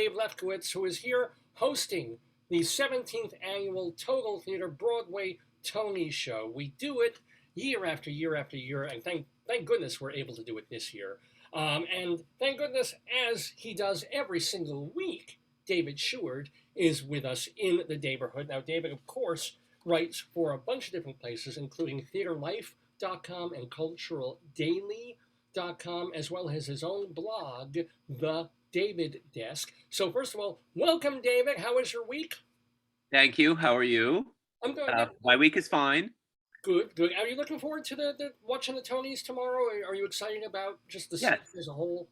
Dave Lefkowitz, who is here hosting the 17th annual Total Theater Broadway Tony Show. We do it year after year after year, and thank goodness we're able to do it this year. And thank goodness, as he does every single week, David Sheward is with us in the neighborhood. Now, David, of course, writes for a bunch of different places, including TheaterLife.com and CulturalDaily.com, as well as his own blog, The David Desk. So first of all, welcome, David. How was your week? Thank you. How are you? I'm good. My week is fine. Good, good. Are you looking forward to the watching the Tonys tomorrow? Are you excited about just the Yes. season as a whole?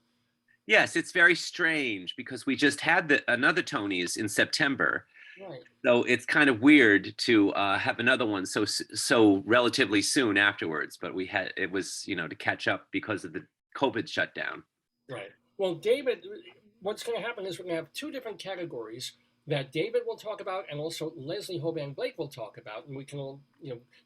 Yes, it's very strange because we just had another Tonys in September. Right. So it's kind of weird to have another one so relatively soon afterwards. But it was to catch up because of the COVID shutdown. Right. Well, David, what's going to happen is we're going to have two different categories that David will talk about, and also Leslie Hoban Blake will talk about, and we can all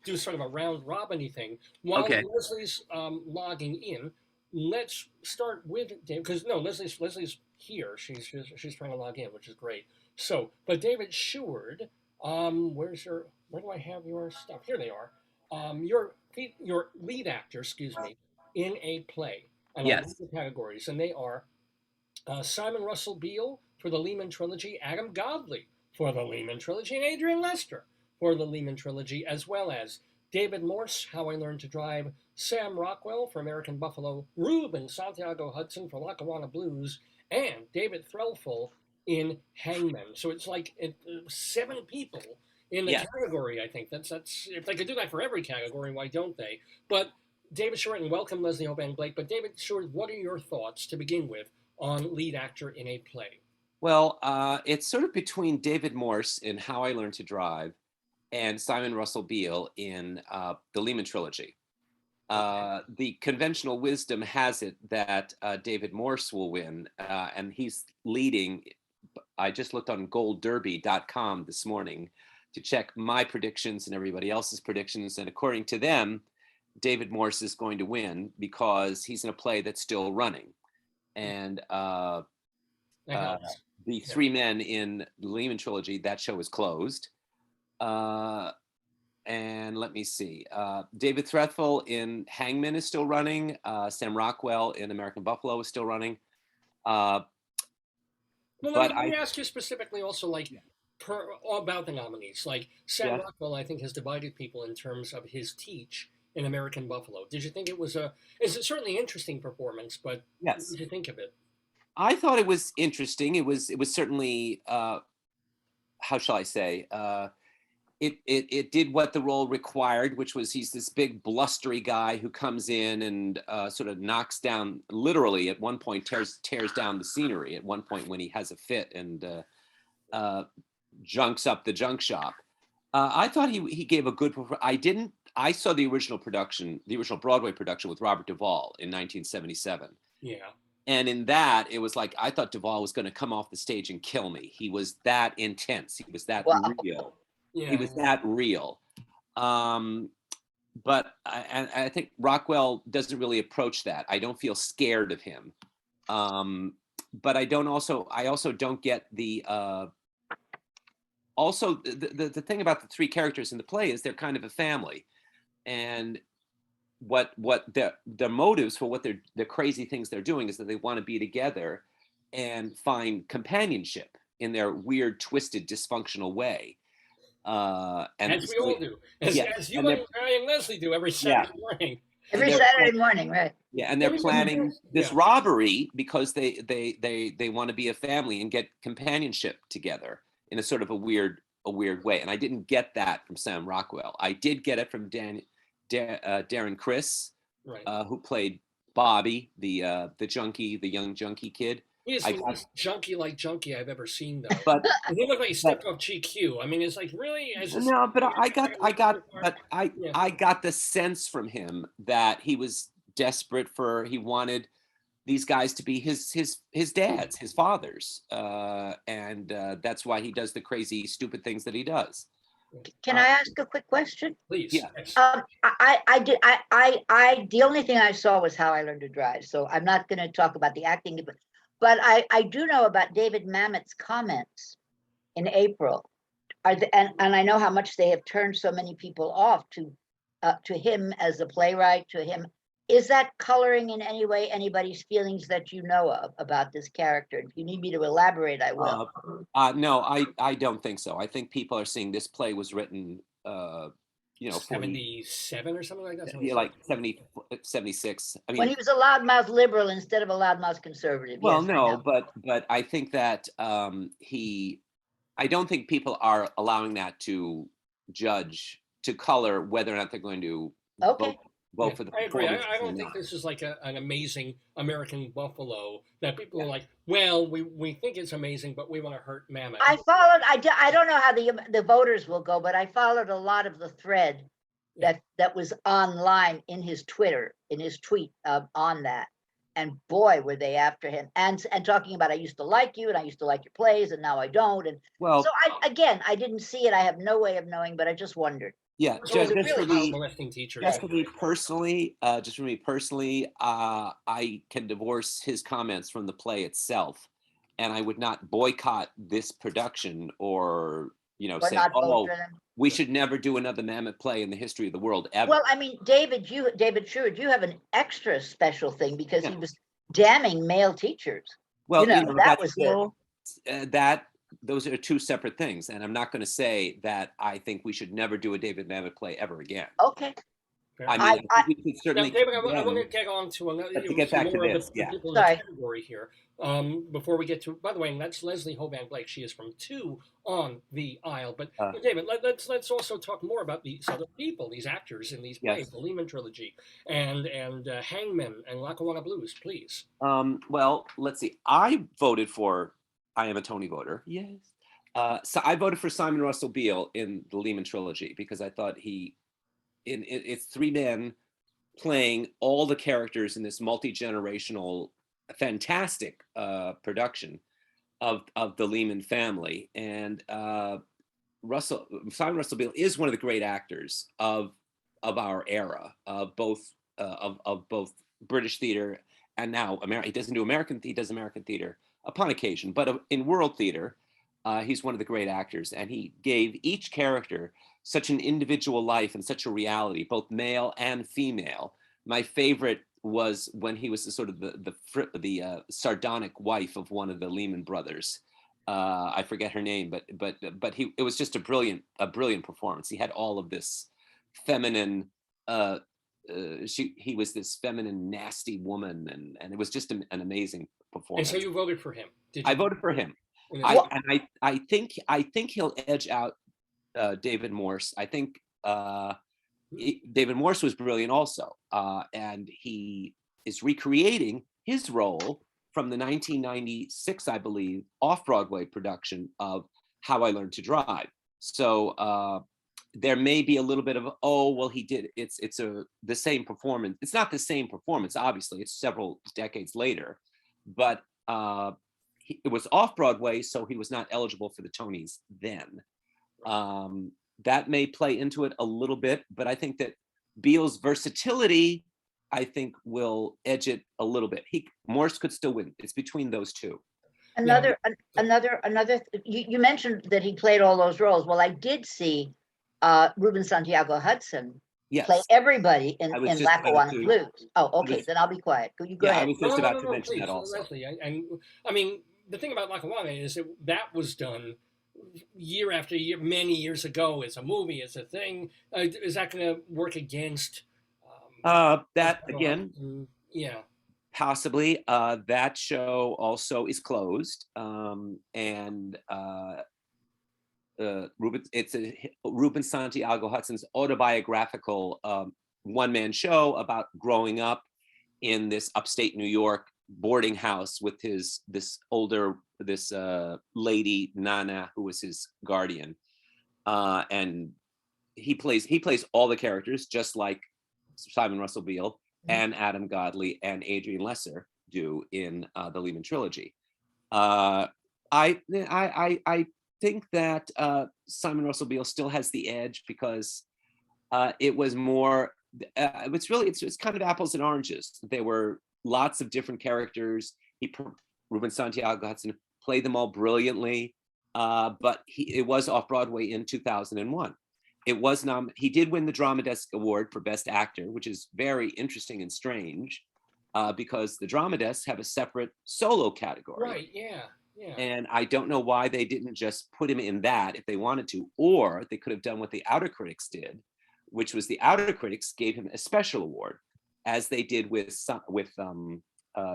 do sort of a round robin-y thing while Okay. Leslie's logging in. Let's start with David, because no, Leslie's here. She's trying to log in, which is great. So, but David Sheward, where do I have your stuff? Here they are. Your lead actor, excuse me, in a play. And I'll read the categories, and they are Simon Russell Beale for the Thehman Trilogy, Adam Godley for the Thehman Trilogy, and Adrian Lester for the Thehman Trilogy, as well as David Morse, How I Learned to Drive, Sam Rockwell for American Buffalo, Ruben Santiago Hudson for Lackawanna Blues, and David Threlfall in Hangman. So it's like 7 people in the category, I think. That's if they could do that for every category, why don't they? But David Sheward, and welcome Leslie Hoban Blake, but David Sheward, what are your thoughts to begin with on lead actor in a play? Well, it's sort of between David Morse in How I Learned to Drive and Simon Russell Beale in the Thehman Trilogy. The conventional wisdom has it that David Morse will win, and he's leading. I just looked on goldderby.com this morning to check my predictions and everybody else's predictions, and according to them, David Morse is going to win because he's in a play that's still running. And the 3 men in the Thehman Trilogy, that show is closed. And let me see. David Threlfall in Hangman is still running. Sam Rockwell in American Buffalo is still running. Well, let me ask you specifically also, about the nominees. Like, Sam Rockwell, I think, has divided people in terms of his teach in American Buffalo. Did you think it's certainly an interesting performance, but what did you think of it? I thought it was interesting. It was certainly, how shall I say, it did what the role required, which was he's this big blustery guy who comes in and sort of knocks down, literally at one point tears down the scenery at one point when he has a fit and junks up the junk shop. I thought he gave a good performance. I saw the original Broadway production with Robert Duvall in 1977. Yeah. And in that, it was like, I thought Duvall was going to come off the stage and kill me. He was that intense. He was that real. Yeah. He was that real. But I think Rockwell doesn't really approach that. I don't feel scared of him. But I also don't get the, the thing about the 3 characters in the play is they're kind of a family. And what their motives for what the crazy things they're doing is that they want to be together and find companionship in their weird, twisted, dysfunctional way. And as we all do, as you and Leslie do every Saturday morning. Every Saturday morning, right? Yeah, and they're planning this robbery because they want to be a family and get companionship together in a sort of a weird way. And I didn't get that from Sam Rockwell. I did get it from Darren Criss, who played Bobby, the young junkie kid. He is the least junkie I've ever seen, though. But he looked like he stepped off GQ. I mean, it's like really. No, but I got the sense from him that he was desperate he wanted these guys to be his dads, his fathers, and that's why he does the crazy, stupid things that he does. Can I ask a quick question? Please. Yeah. The only thing I saw was How I Learned to Drive, so I'm not going to talk about the acting. But I do know about David Mamet's comments in April. And I know how much they have turned so many people off to him as a playwright, to him. Is that coloring in any way anybody's feelings that you know of about this character? If you need me to elaborate, I will. No, I don't think so. I think people are seeing this play was written, 77 or something like that. yeah, like 70, 76. I When mean, he was a loudmouth liberal instead of a loudmouth conservative. well, Yes, I no, know. but I think that I don't think people are allowing that to color whether or not they're going to Okay. vote Yeah, for the I agree. performance I or don't think not. this is like an amazing American Buffalo that people Yeah. are like, well, we think it's amazing, but we want to hurt Mamet. I don't know how the voters will go, but I followed a lot of the thread that was online in his tweet on that. And boy, were they after him and talking about, I used to like you and I used to like your plays and now I don't. And Well, so I didn't see it. I have no way of knowing, but I just wondered. yeah, There's also just for child me- molesting teachers. just for me personally, I can divorce his comments from the play itself, and I would not boycott this production or Or say, not vote oh, for them. we should never do another Mamet play in the history of the world ever. Well, I mean, David Sheward, you have an extra special thing because Yeah. he was damning male teachers. Well, that that's was still, those are two separate things, and I'm not going to say that I think we should never do a David Mamet play ever again. Okay. I mean, I think we could certainly. Now, David, I want to get on to another. To get back to more this, of the people in Sorry. the category here. Before we get to, by the way, that's Leslie Hoban Blake. She is from 2 on the aisle. But David, let's also talk more about these other people, these actors in these plays, Yes. the Thehman Trilogy, and Hangman and Lackawanna Blues, please. Well, let's see. I am a Tony voter. Yes. So I voted for Simon Russell Beale in the Thehman Trilogy because I thought it's 3 men playing all the characters in this multi-generational, fantastic production of the Thehman family. And Simon Russell Beale is one of the great actors of our era, of both British theater and now America. He does American theater upon occasion, but in world theater, he's one of the great actors, and he gave each character such an individual life and such a reality, both male and female. My favorite was when he was the sardonic wife of one of the Thehman brothers. I forget her name, but it was just a brilliant performance. He had all of this feminine. He was this feminine, nasty woman, and it was just an amazing performance. And so you voted for him? Did you? I voted for him. I think he'll edge out David Morse. I think David Morse was brilliant also, and he is recreating his role from the 1996, I believe, off-Broadway production of How I Learned to Drive. So there may be a little bit of, he did. It's the same performance. It's not the same performance, obviously. It's several decades later, but it was off-Broadway, so he was not eligible for the Tonys then. That may play into it a little bit, but I think that Beale's versatility, I think, will edge it a little bit. Morse could still win. It's between those two. Another. You mentioned that he played all those roles. Well, I did see Ruben Santiago Hudson play everybody in Lackawanna Blues. Oh, okay. Then I'll be quiet. You go ahead. I was just about to mention that also. Leslie, and I mean, the thing about Lackawanna is that was done year after year, many years ago. It's a movie. It's a thing. Is that going to work against that again? Yeah, possibly. That show also is closed, and it's a Ruben Santiago Hudson's autobiographical one-man show about growing up in this upstate New York boarding house with this lady Nana, who was his guardian, and he plays all the characters just like Simon Russell Beale and Adam Godley and Adrian Lesser do in the Thehman Trilogy. I think that Simon Russell Beale still has the edge because it was more. It's kind of apples and oranges. There were lots of different characters. Ruben Santiago Hudson, played them all brilliantly. But it was off Broadway in 2001. He did win the Drama Desk Award for Best Actor, which is very interesting and strange, because the Drama Desks have a separate solo category. Right, yeah. Yeah. And I don't know why they didn't just put him in that if they wanted to, or they could have done what the Outer Critics did, which was the Outer Critics gave him a special award, as they did with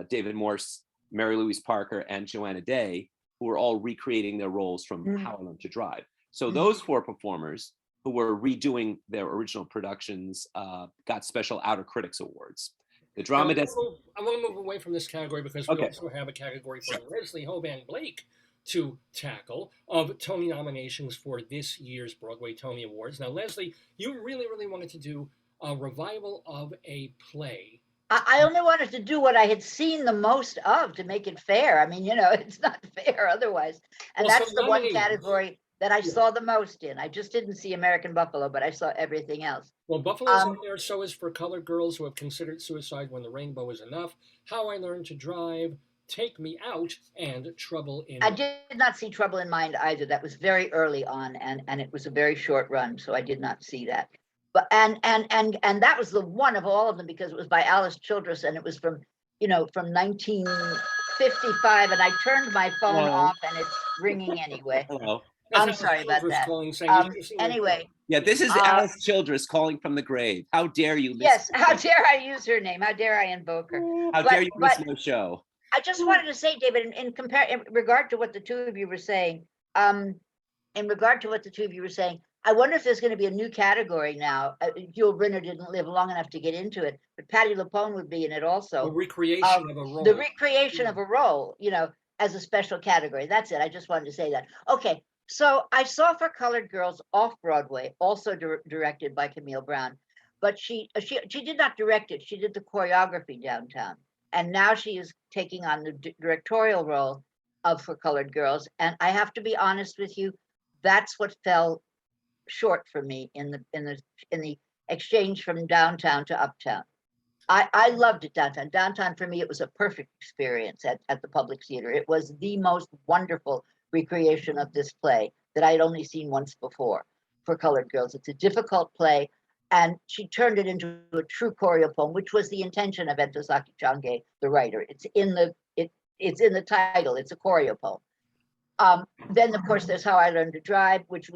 David Morse, Mary Louise Parker, and Joanna Day, who were all recreating their roles from How I Learned to Drive. So those 4 performers who were redoing their original productions got special Outer Critics awards. The Drama Desk. I want to move away from this category because we also have a category for Leslie Hoban Blake to tackle of Tony nominations for this year's Broadway Tony Awards. Now, Leslie, you really, really wanted to do a revival of a play. I only wanted to do what I had seen the most of to make it fair. I mean, it's not fair otherwise. And that's the one category that I saw the most in. I just didn't see American Buffalo, but I saw everything else. Well, Buffalo's in there, so is For Colored Girls Who Have Considered Suicide When the Rainbow Is Enough, How I Learned to Drive, Take Me Out, and Trouble in I did not see Trouble in Mind either. That was very early on, and it was a very short run, so I did not see that. But and that was the one of all of them because it was by Alice Childress, and it was from 1955, and I turned my phone off, and it's ringing anyway. Hello. I'm sorry about that. Anyway. Yeah, this is Alice Childress calling from the grave. How dare you? Yes, how dare I use her name? How dare I invoke her? How dare you miss my show? I just wanted to say, David, in regard to what the two of you were saying, I wonder if there's going to be a new category now. Yul Brynner didn't live long enough to get into it, but Patti LuPone would be in it also. The recreation of a role. The recreation of a role, as a special category. That's it. I just wanted to say that. Okay. So I saw For Colored Girls off Broadway, also directed by Camille Brown, but she did not direct it. She did the choreography downtown, and now she is taking on the directorial role of For Colored Girls. And I have to be honest with you, that's what fell short for me in the exchange from downtown to uptown. I loved it downtown. Downtown for me, it was a perfect experience at the Public Theater. It was the most wonderful recreation of this play that I had only seen once before, For Colored Girls. It's a difficult play, and she turned it into a true choreo poem, which was the intention of Entosaki Change, the writer. It's in the title. It's a choreo poem. Then, of course, there's How I Learned to Drive, which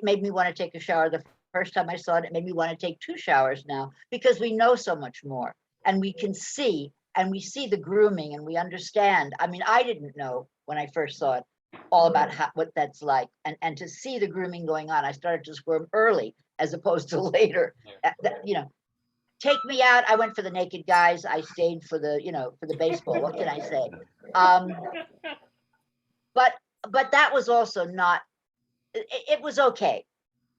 made me want to take a shower the first time I saw it. It made me want to take 2 showers now because we know so much more, and we can see, and we see the grooming, and we understand. I mean, I didn't know when I first saw it all about what that's like, and to see the grooming going on, I started to squirm early as opposed to later. Take Me Out. I went for the naked guys. I stayed for the baseball. What can I say? But that was also not. It was okay.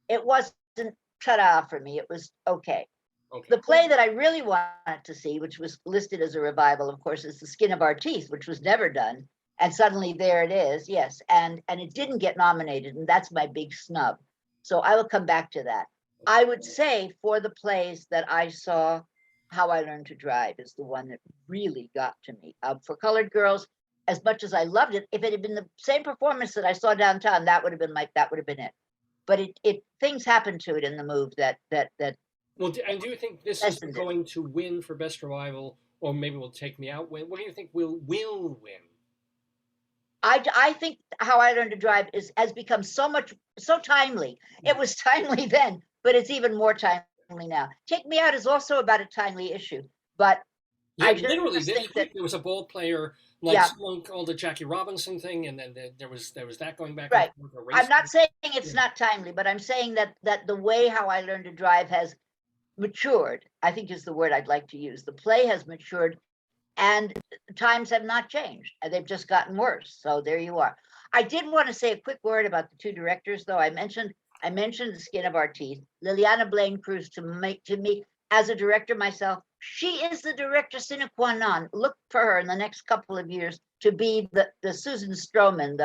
It wasn't ta-da for me. It was okay. The play that I really wanted to see, which was listed as a revival, of course, is The Skin of Our Teeth, which was never done. And suddenly there it is, yes. And it didn't get nominated, and that's my big snub. So I will come back to that. I would say for the plays that I saw, How I Learned to Drive is the one that really got to me. For Colored Girls, as much as I loved it, if it had been the same performance that I saw downtown, that would have been it. But it things happened to it in the move that. Well, and do you think this is going to win for Best Revival, or maybe will Take Me Out win? What do you think will win? I think How I Learned to Drive has become so timely. It was timely then, but it's even more timely now. Take Me Out is also about a timely issue, but I literally think that there was a ball player someone called the Jackie Robinson thing, and then there was that going back. Right. I'm not saying it's not timely, but I'm saying that the way How I Learned to Drive has matured, I think is the word I'd like to use. The play has matured, and times have not changed. They've just gotten worse. So there you are. I did want to say a quick word about the 2 directors, though. I mentioned The Skin of Our Teeth. Liliana Blaine Cruz, to me, as a director myself, she is the director sine qua non. Look for her in the next couple of years to be the Susan Stroman,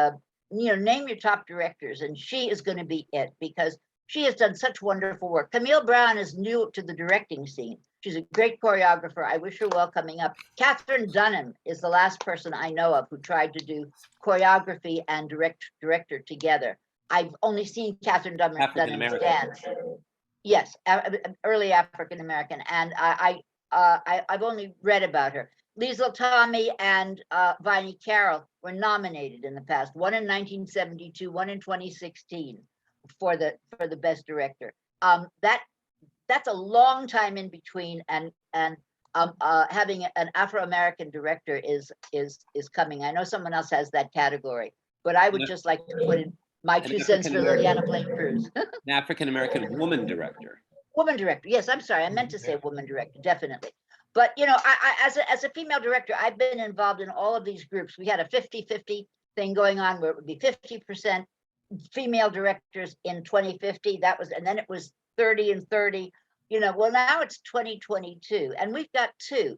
name your top directors, and she is going to be it, because She has done such wonderful work. Camille Brown is new to the directing scene. She's a great choreographer. I wish her well coming up. Catherine Dunham is the last person I know of who tried to do choreography and director together. I've only seen Catherine Dunham dance. Yes, early African American, and I've only read about her. Liesl Tommy and Viney Carroll were nominated in the past. One in 1972, one in 2016 for the best director. That's a long time in between, and having an Afro-American director is coming. I know someone else has that category, but I would just like to put in my 2 cents for Liliana Blaine-Cruz. An African-American woman director. Woman director. Yes, I'm sorry. I meant to say woman director, definitely. But, you know, I as a female director, I've been involved in all of these groups. We had a 50-50 thing going on where it would be 50% female directors in 2050. That was, and then it was 30 and 30. You know, well, now it's 2022 and we've got 2.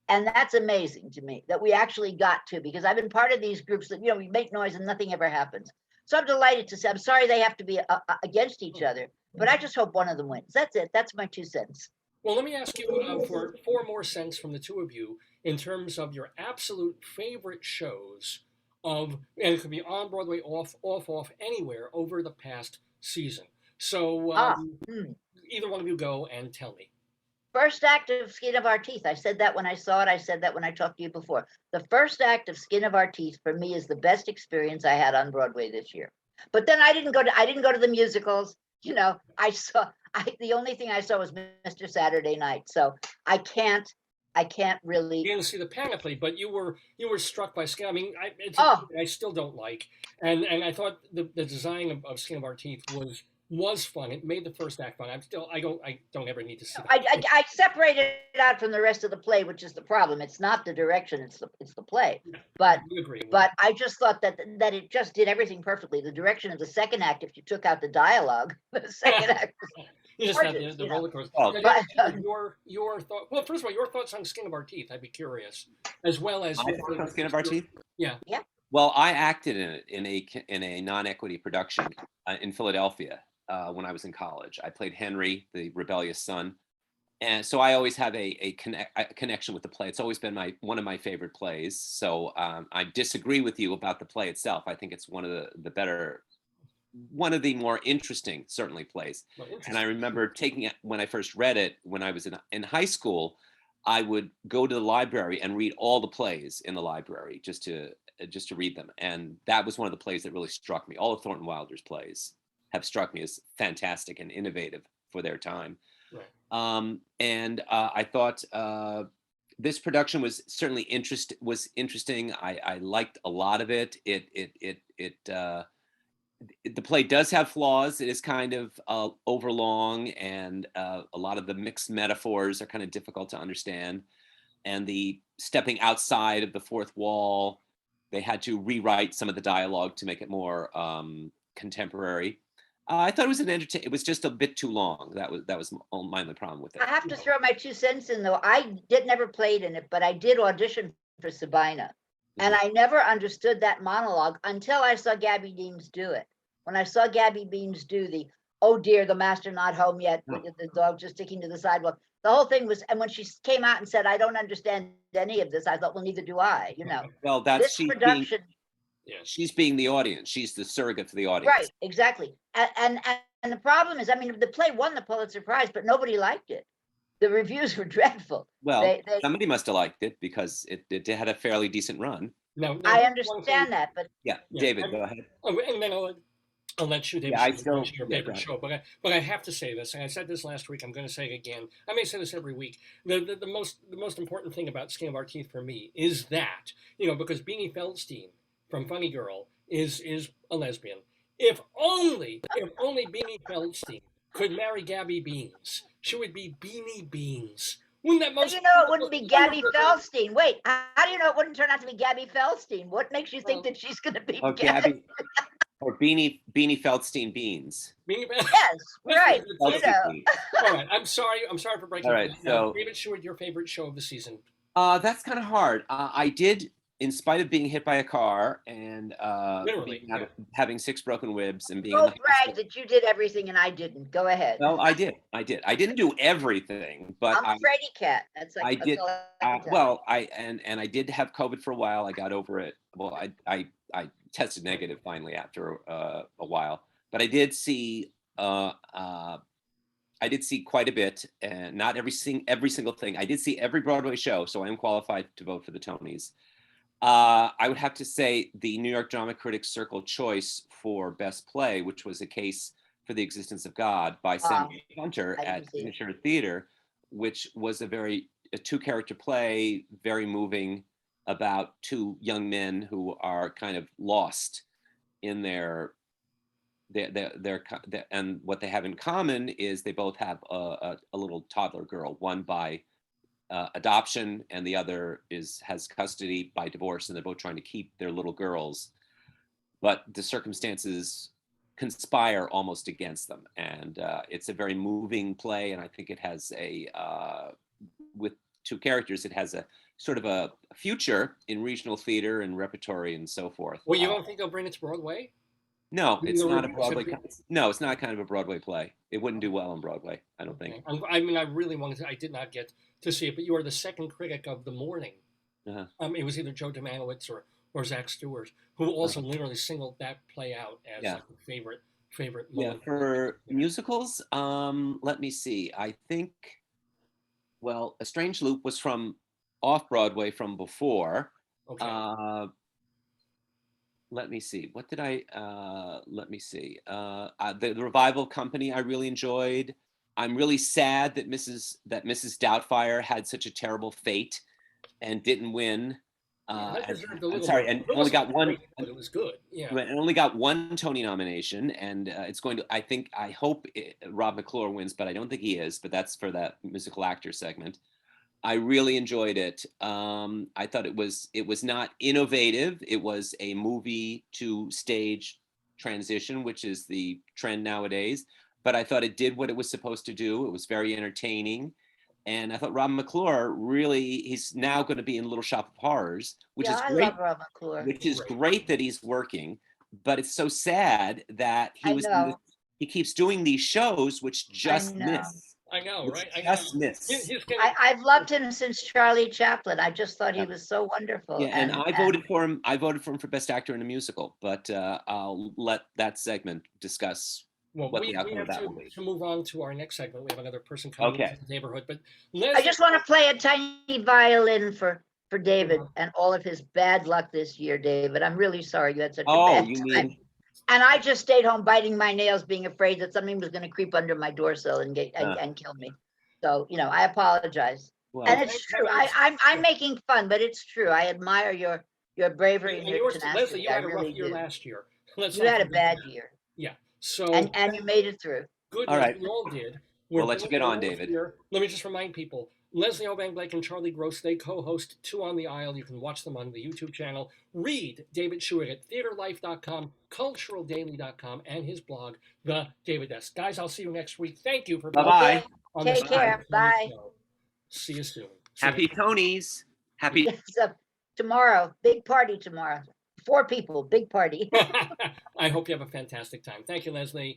And that's amazing to me that we actually got 2, because I've been part of these groups that, you know, we make noise and nothing ever happens. So I'm delighted to say, I'm sorry they have to be against each other, but I just hope one of them wins. That's it. That's my 2 cents. Well, let me ask you for 4 more cents from the 2 of you in terms of your absolute favorite shows of, and it could be on Broadway, off, anywhere over the past season. So either one of you go and tell me. First act of Skin of Our Teeth. I said that when I saw it. I said that when I talked to you before. The first act of Skin of Our Teeth for me is the best experience I had on Broadway this year. But then I didn't go to the musicals. You know, the only thing I saw was Mr. Saturday Night. So I can't really. You didn't see the Panoply, but you were struck by Skin. I mean, I still don't like, and I thought the design of Skin of Our Teeth was fun. It made the first act fun. I don't ever need to see that. I separated it out from the rest of the play, which is the problem. It's not the direction, it's the play. But I just thought that it just did everything perfectly. The direction of the second act, if you took out the dialogue, the second act. You just had the roller coaster. Your thought. Well, first of all, your thoughts on Skin of Our Teeth. I'd be curious, as well as my thoughts on Skin of Our Teeth. Yeah. Well, I acted in it in a non-equity production in Philadelphia when I was in college. I played Henry, the rebellious son, and so I always have a connection with the play. It's always been one of my favorite plays. So I disagree with you about the play itself. I think it's one of the more interesting, certainly, plays. And I remember taking it when I first read it when I was in high school. I would go to the library and read all the plays in the library just to read them. And that was one of the plays that really struck me. All of Thornton Wilder's plays have struck me as fantastic and innovative for their time. Right. And I thought this production was certainly interesting. I liked a lot of it. The play does have flaws. It is kind of overlong, and a lot of the mixed metaphors are kind of difficult to understand. And the stepping outside of the fourth wall, they had to rewrite some of the dialogue to make it more contemporary. I thought it was it was just a bit too long. That was my only problem with it. I have to throw my 2 cents in, though. I never played in it, but I did audition for Sabina. And I never understood that monologue until I saw Gabby Deans do it. When I saw Gabby Deans do the, "Oh dear, the master not home yet," with the dog just sticking to the sidewalk. The whole thing was, and when she came out and said, "I don't understand any of this," I thought, well, neither do I, you know. Well, that's this production. She's being the audience. She's the surrogate for the audience. Right, exactly. And the problem is, I mean, the play won the Pulitzer Prize, but nobody liked it. The reviews were dreadful. Well, somebody must have liked it because it had a fairly decent run. No, I understand that, but David, go ahead. Oh, and then I'll let you, David, your favorite show. But I have to say this, and I said this last week. I'm going to say it again. I may say this every week. The most important thing about Skin of Our Teeth for me is that, you know, because Beanie Feldstein from Funny Girl is a lesbian. If only Beanie Feldstein could marry Gabby Beans, she would be Beanie Beans. Wouldn't that most? You know, it wouldn't be Gabby Feldstein. Wait, how do you know it wouldn't turn out to be Gabby Feldstein? What makes you think that she's going to be Gabby? Or Beanie Feldstein Beans. Yes, right. You know. All right. I'm sorry for breaking. All right. So, David Sheward, your favorite show of the season? That's kind of hard. I did in spite of being hit by a car and Literally, having 6 broken ribs and being in Don't the brag hospital. that you did everything and I didn't. Go ahead. Well, I did. I didn't do everything, but I'm a fraidy cat. That's I like, did. that's all I can tell. Well, I did have COVID for a while. I got over it. Well, I tested negative finally after a while, but I did see quite a bit, and not every single thing. I did see every Broadway show, so I am qualified to vote for the Tonys. I would have to say the New York Drama Critics Circle choice for Best Play, which was A Case for the Existence of God by Sam Hunter I at didn't see it. TotalTheater Theater, which was a 2-character play, very moving, about 2 young men who are kind of lost in their and what they have in common is they both have a little toddler girl, one by adoption and the other has custody by divorce, and they're both trying to keep their little girls, but the circumstances conspire almost against them. And it's a very moving play, and I think it has with 2 characters, it has a sort of a future in regional theater and repertory and so forth. Well, you don't think they'll bring it to Broadway? No, it's No, not a no, Broadway. simply- No, it's not kind of a Broadway play. It wouldn't do well on Broadway, I don't think. I mean, I really wanted to. I did not get to see it, but you are the second critic of the morning. Uh-huh. It was either Joe Demanowitz or Zach Stewart, who also literally singled that play out as like a favorite Yeah, moment. for musicals, let me see. I think, well, A Strange Loop was from off Broadway from before. Okay. Let me see. What did let me see. The Revival Company I really enjoyed. I'm really sad that Mrs. Doubtfire had such a terrible fate and didn't win. That deserved a I'm little sorry, more. and It only wasn't got one. great, but it was good. Yeah. And only got 1 Tony nomination, and it's going to. I hope Rob McClure wins, but I don't think he is. But that's for that musical actor segment. I really enjoyed it. I thought it was not innovative. It was a movie to stage transition, which is the trend nowadays. But I thought it did what it was supposed to do. It was very entertaining. And I thought Rob McClure he's now going to be in Little Shop of Horrors, which is I great. love Rob McClure. Which is great that he's working, but it's so sad that he keeps doing these shows which just miss. I know, right? Just miss. I've loved him since Charlie Chaplin. I just thought he was so wonderful. Yeah, and I voted for him. I voted for him for Best Actor in a Musical, but I'll let that segment discuss what the outcome of that will be. To move on to our next segment, we have another person coming into the neighborhood. But I just want to play a tiny violin for David and all of his bad luck this year, David. I'm really sorry you had such a bad time. And I just stayed home biting my nails, being afraid that something was going to creep under my door sill and kill me. So, I apologize. Well, and it's true. I'm making fun, but it's true. I admire your bravery and your tenacity. Leslie, you had a rough year last year. You had a bad year. Yeah. So and you made it through. Good. All right. We all did. We'll let you get on, David. Let me just remind people. Leslie Hoban Blake and Charlie Gross, they co-host Two on the Aisle. You can watch them on the YouTube channel. Read David Sheward at theaterlife.com, culturaldaily.com, and his blog, The David Desk. Guys, I'll see you next week. Thank you for being Bye-bye. Take care. Bye. See you soon. Happy Tonys. Happy. Tomorrow. Big party tomorrow. 4 people. Big party. I hope you have a fantastic time. Thank you, Leslie.